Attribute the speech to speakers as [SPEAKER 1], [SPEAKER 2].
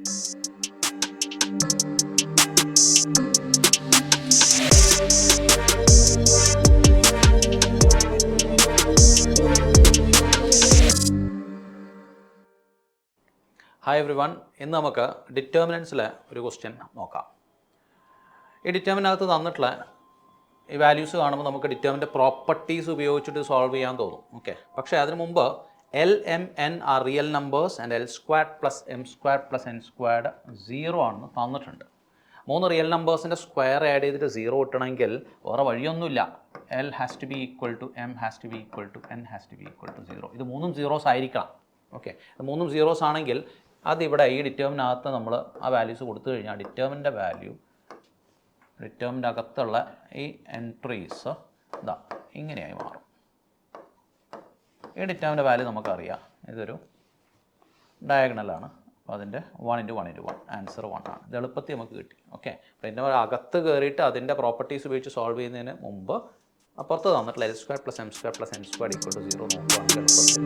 [SPEAKER 1] Hi every one, ഇന്ന് നമുക്ക് ഡിറ്റർമിനൻസിലെ ഒരു ക്വസ്റ്റ്യൻ നോക്കാം. ഈ ഡിറ്റർമിനകത്ത് തന്നിട്ടുള്ള ഈ വാല്യൂസ് കാണുമ്പോൾ നമുക്ക് ഡിറ്റർമിൻ്റെ പ്രോപ്പർട്ടീസ് ഉപയോഗിച്ചിട്ട് സോൾവ് ചെയ്യാൻ തോന്നും. ഓക്കെ, പക്ഷേ അതിന് മുമ്പ് L M N R real numbers and L squared plus M squared plus N squared 0 ആണെന്ന് തന്നിട്ടുണ്ട്. 3 റിയൽ നമ്പേഴ്സിൻ്റെ സ്ക്വയർ ആഡ് ചെയ്തിട്ട് 0 കിട്ടണമെങ്കിൽ വേറെ വഴിയൊന്നുമില്ല. L has to be equal to M has to be equal to N has to be equal to 0. ഇത് മൂന്നും zeros ആയിരിക്കണം. Okay, മൂന്നും സീറോസ് ആണെങ്കിൽ അതിവിടെ ഈ ഡിറ്റർമിനകത്ത് നമ്മൾ ആ വാല്യൂസ് കൊടുത്തു കഴിഞ്ഞാൽ ഡിറ്റർമിൻ്റെ വാല്യൂ, ഡിറ്റർമിൻ്റെ അകത്തുള്ള ഈ എൻട്രീസ് ഇതാ ഇങ്ങനെയായി മാറും. ഈ ഡിറ്റർമിൻ്റെ വാല്യൂ നമുക്കറിയാം, ഇതൊരു ഡയഗണലാണ്. അപ്പോൾ അതിൻ്റെ 1 ആൻസർ 1 ആണ്. ഇത് എളുപ്പത്തിൽ നമുക്ക് കിട്ടി. ഓക്കെ, അപ്പോൾ ഇതിൻ്റെ അകത്ത് കയറിയിട്ട് അതിൻ്റെ പ്രോപ്പർട്ടീസ് ഉപയോഗിച്ച് സോൾവ് ചെയ്യുന്നതിന് മുമ്പ് അപ്പുറത്ത് തന്നിട്ടുള്ള L square plus M square plus N square equal to 0 നോക്കുകയാണെങ്കിൽ എളുപ്പത്തിൽ